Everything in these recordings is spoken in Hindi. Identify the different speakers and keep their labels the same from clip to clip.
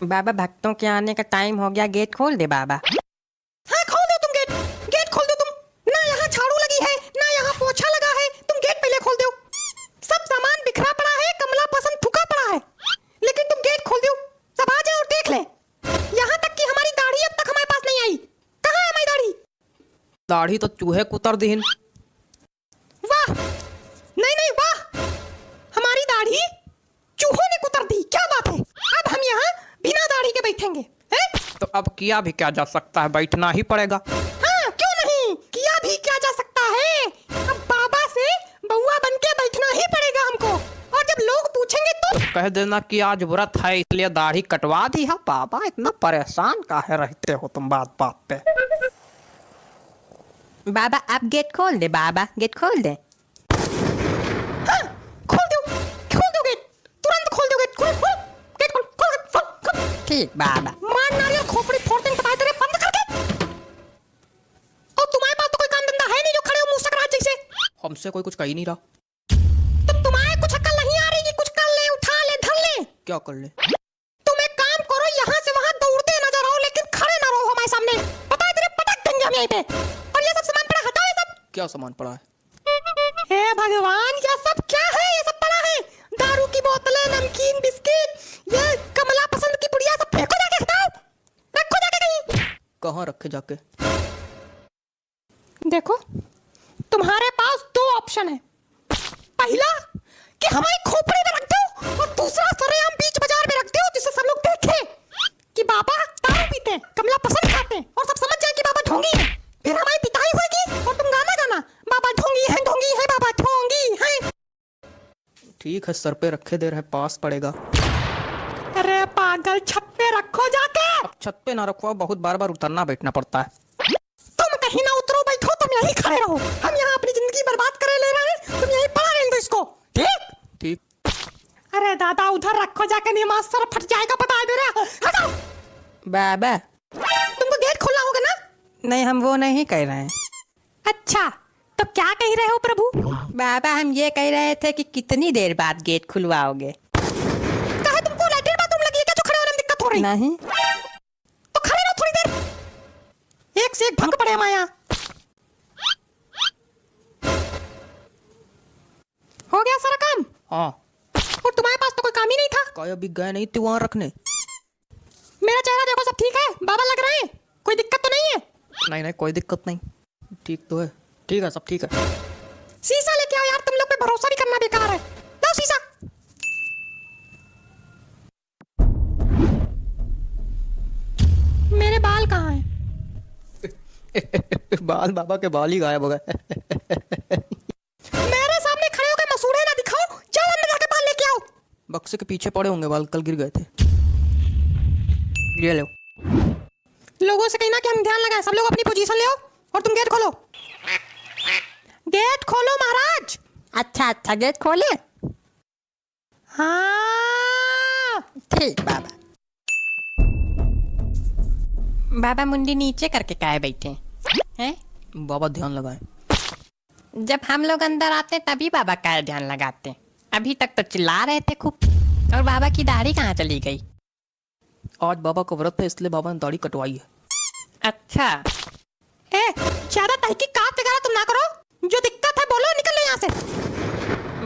Speaker 1: बाबा भक्तों के आने का टाइम हो गया, गेट खोल दे बाबा।
Speaker 2: हाँ खोल दो तुम गेट। गेट खोल दो तुम। ना यहाँ झाड़ू लगी है ना यहाँ पोछा लगा है, तुम गेट पहले खोल दो। सब सामान बिखरा पड़ा है, कमला पसंद थूका पड़ा है, लेकिन तुम गेट खोल दो। सब आ जाए और देख ले। यहाँ तक कि हमारी दाढ़ी अब तक हमारे पास नहीं आई। कहाँ है हमारी दाढ़ी?
Speaker 3: दाढ़ी तो चूहे कुतर दीन।
Speaker 2: वाह, नहीं नहीं वाह, हमारी दाढ़ी चूहों ने कुतर दी। क्या बात है, अब हम यहाँ बिना दाढ़ी के बैठेंगे हैं?
Speaker 3: तो अब किया भी क्या जा सकता है, बैठना ही पड़ेगा।
Speaker 2: हाँ क्यों नहीं, किया भी क्या जा सकता है। अब बाबा से बउआ बन के बैठना ही पड़ेगा हमको। और जब लोग पूछेंगे तो
Speaker 3: कह देना कि आज व्रत है इसलिए दाढ़ी कटवा दी है। बाबा इतना परेशान काहे रहते हो तुम बात बात पे।
Speaker 1: बाबा आप गेट खोल दे बाबा, गेट खोल दे।
Speaker 2: हाँ खोल दो गेट, तुरंत खोल दो गेट। खोल खोल गेट, खोल खोल खोल खोल।
Speaker 1: ठीक बाबा।
Speaker 2: मार नारियल खोपड़ी फोड़ देंगे बताए तेरे, बंद कर दे। और तुम्हारे पास तो कोई काम धंधा है नहीं जो खड़े हो मुंह सकरात जैसे।
Speaker 3: हमसे कोई कुछ कह ही नहीं रहा।
Speaker 2: तो तुम्हारे कुछ अकल नहीं आ रही कि कुछ कर ले, उठा ले, धर ले।
Speaker 3: क्या कर ले?
Speaker 2: तुम एक काम करो, यहाँ से वहाँ दौड़ते नजर आओ लेकिन खड़े ना रहो हमारे सामने। पता है तेरे पटक देंगे हम यहीं पे। और ये सब सामान पड़ा हटाओ ये सब।
Speaker 3: क्या सामान पड़ा है?
Speaker 2: हे भगवान, ये सब क्या है? ये सब पड़ा है दारू की बोतलें, नमकीन, बिस्किट, ये कमला पसंद की पुड़िया, सब फेंको जाके, हटाओ, रखो जाके कहीं।
Speaker 3: कहाँ रखे जाके?
Speaker 2: देखो तुम्हारे पास दो ऑप्शन है। पहला कि हमारी खोपड़ी में रख दो, और दूसरा सरेआम बीच बाजार में रख दो जिससे सब लोग देखें कि बाबा दारू पीते हैं, कमला पसंद खाते हैं, और सब समझ जाए कि बाबा ढोंगी है। फिर हमारी पिटाई होगी और तुम गाना गाना, बाबा ढोंगी है बाबा ढोंगी है।
Speaker 3: ठीक है, सर पे रखे दे रहे, पास पड़ेगा।
Speaker 2: अरे पागल, छत पे रखो जाके।
Speaker 3: अब छत पे ना रखो, बहुत बार बार उतरना बैठना पड़ता है।
Speaker 2: तुम कहीं ना उतरो, बैठो, तुम यहीं खड़े रहो। हम यहाँ अपनी जिंदगी बर्बाद करे ले रहे हैं, तुम यहीं पड़ा रहने दो इसको, ठीक?
Speaker 3: ठीक।
Speaker 2: अरे दादा उधर रखो जाके, नहीं मास्टर फट जाएगा, बता दे रहा। हटाओ।
Speaker 1: बाबा
Speaker 2: तुमको गेट खोलना होगा ना?
Speaker 1: नहीं, हम वो नहीं कह रहे हैं।
Speaker 2: अच्छा तो क्या कह रहे हो प्रभु?
Speaker 1: बाबा हम ये कह रहे थे कि कितनी देर बाद गेट खुलवाओगे।
Speaker 2: कहा तुमको लैट्रिन बाथरूम लगी है क्या जो खड़े होने में दिक्कत हो रही?
Speaker 1: नहीं।
Speaker 2: तो खड़े रहो थोड़ी देर, एक से एक भंग पड़े हमारे यहाँ। हो गया सारा काम?
Speaker 3: हाँ।
Speaker 2: और तुम्हारे पास तो कोई काम ही नहीं था।
Speaker 3: काय अभी गए नहीं थे वहाँ रखने?
Speaker 2: मेरा चेहरा देखो, सब ठीक है, बाबा लग रहे हैं, कोई दिक्कत तो नहीं है?
Speaker 3: नहीं नहीं, कोई दिक्कत नहीं, ठीक तो है। ठीक है, सब ठीक है।
Speaker 2: शीशा लेके आओ यार, तुम लोग पे भरोसा भी करना बेकार है। लाओ शीशा। मेरे बाल कहाँ हैं?
Speaker 3: बाल, बाबा के बाल ही गायब हो गए।
Speaker 2: मेरे सामने खड़े होकर मसूड़े ना दिखाओ, जाओ अंदर जाके बाल लेके आओ।
Speaker 3: बक्से के पीछे पड़े होंगे बाल, कल गिर गए थे। ये लो।
Speaker 2: लोगों से कहना कि हम ध्यान लगाएं, सब लोग अपनी पोजीशन ले आओ और तुम गेट खोलो। गेट खोलो महाराज।
Speaker 1: अच्छा अच्छा, गेट खोले।
Speaker 2: हाँ
Speaker 1: ठीक बाबा। बाबा मुंडी नीचे करके काहे बैठे हैं?
Speaker 3: बाबा ध्यान लगाए।
Speaker 1: जब हम लोग अंदर आते तभी बाबा का ध्यान लगाते। अभी तक तो चिल्ला रहे थे खूब। और बाबा की दाढ़ी कहाँ चली गई?
Speaker 3: आज बाबा का व्रत है इसलिए बाबा ने दाढ़ी कटवाई है।
Speaker 1: अच्छा।
Speaker 2: ए, ज्यादा तहकीकात वगैरह तुम ना करो, जो दिक्कत है बोलो, निकल लो यहाँ से।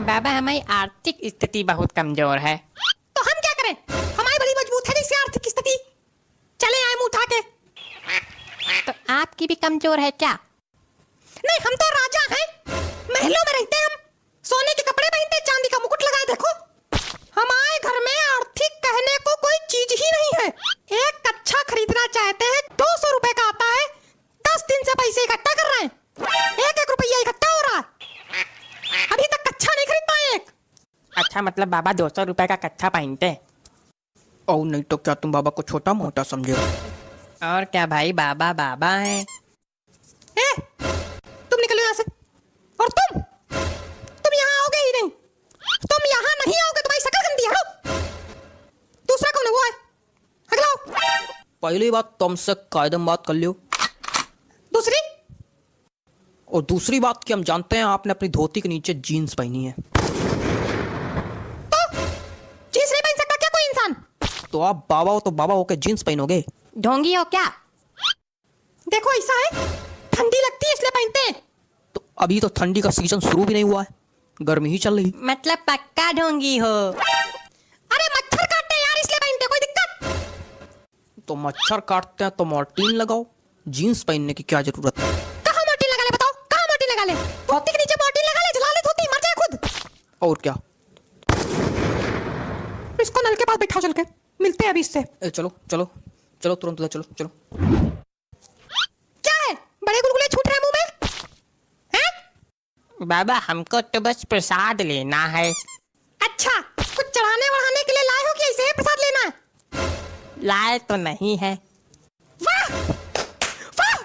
Speaker 1: बाबा हमारी आर्थिक स्थिति बहुत कमजोर है।
Speaker 2: तो हम क्या करें? हमारी बड़ी मजबूत है जैसे आर्थिक स्थिति। चले आए मुंह उठा के।
Speaker 1: तो आपकी भी कमजोर है क्या?
Speaker 2: नहीं, हम तो राजा हैं, महलों में रहते हैं हम, सोने के कपड़े पहनते, चांदी का मुकुट लगाए। देखो हमारे घर में आर्थिक कहने को कोई चीज ही नहीं है। एक कच्छा खरीदना चाहते हैं, 200 रुपए का आता है, 10 दिन से पैसे इकट्ठा कर रहे हैं, एक एक रुपया इकट्ठा हो रहा है, अभी तक कच्छा नहीं खरीद पाए एक।
Speaker 1: अच्छा, मतलब बाबा 200 रुपए का कच्छा पहनते हैं?
Speaker 3: और नहीं तो क्या तुम बाबा को छोटा मोटा समझे?
Speaker 1: और क्या भाई, बाबा बाबा है।
Speaker 2: ए, तुम निकलो यहाँ से। और तुम यहाँ आओगे ही नहीं, तुम यहाँ नहीं आओगे, तुम्हारी शक्ल गंदी है। हटो। दूसरा कौन है? वो है, अगला आओ।
Speaker 3: पहली बात तुमसे कायदम बात कर लियो।
Speaker 2: दूसरी?
Speaker 3: और दूसरी बात कि हम जानते हैं आपने अपनी धोती के नीचे जीन्स पहनी है।
Speaker 2: तो जीन्स नहीं पहन सकता क्या कोई इंसान?
Speaker 3: तो आप बाबा हो तो बाबा होके जीन्स पहनोगे?
Speaker 1: ढोंगी हो क्या?
Speaker 2: देखो ऐसा है, ठंडी लगती है इसलिए पहनते हैं।
Speaker 3: तो अभी तो ठंडी का सीजन शुरू भी नहीं हुआ है, गर्मी ही चल रही।
Speaker 1: मतलब पक्का ढोंगी हो?
Speaker 2: अरे मच्छर काटते हैं यार इसलिए पहनते, कोई दिक्कत?
Speaker 3: तो मच्छर काटते हैं तो मॉर्टीन लगाओ, जीन्स पहनने की क्या जरूरत है?
Speaker 2: कहाँ मोटी लगा ले बताओ, कहाँ मोटी लगा ले? धोती के नीचे मोटी लगा ले, जला ले धोती, मर जाए खुद।
Speaker 3: और क्या?
Speaker 2: इसको नल के पास बैठाओ, चल के मिलते हैं अभी इससे।
Speaker 3: चलो चलो चलो तुरंत ले, चलो चलो।
Speaker 2: क्या है, बड़े गुलगुले छूट रहे हैं मुंह में? हैं?
Speaker 1: बाबा हमको तो बस प्रसाद लेना है।
Speaker 2: अच्छा, कुछ चढ़ाने बढ़ाने के लिए लाए हो कि ऐसे ही प्रसाद लेना है?
Speaker 1: लाए तो नहीं है।
Speaker 2: वाह वाह,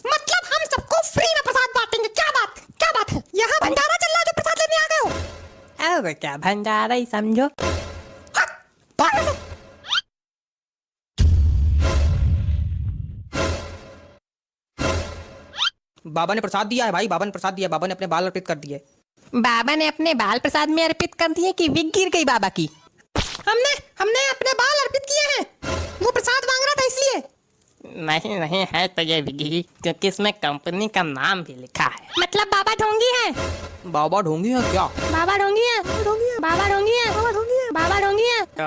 Speaker 2: मतलब हम सबको फ्री में प्रसाद बांटेंगे, क्या बात, क्या बात है? यहाँ भंडारा चल रहा है जो प्रसाद लेने आ गए हो?
Speaker 1: और क्या भंडारा ही समझो।
Speaker 2: हाँ, भाग यहाँ से।
Speaker 3: बाबा ने प्रसाद दिया है भाई, बाबा ने प्रसाद दिया, बाबा ने अपने बाल अर्पित कर दिए।
Speaker 1: बाबा ने अपने बाल प्रसाद में अर्पित कर दिए कि विग गिर गई बाबा की?
Speaker 2: हमने हमने अपने बाल अर्पित किए हैं, वो प्रसाद मांग रहा था इसलिए।
Speaker 1: नहीं नहीं है तो ये विगी, क्योंकि इसमें कंपनी का नाम भी लिखा है।
Speaker 2: मतलब बाबा ढोंगी है?
Speaker 3: बाबा ढोंगी है क्या?
Speaker 2: बाबा ढोंगी है, बाबा ढोंगी है, बाबा ढोंगी है, बाबा ढोंगी है, बाबा ढोंगी है।
Speaker 1: तो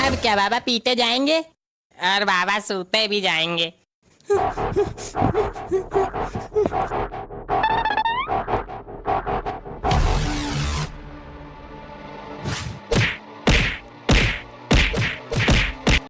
Speaker 1: अब क्या बाबा पीटे जाएंगे और बाबा सूते भी जाएंगे?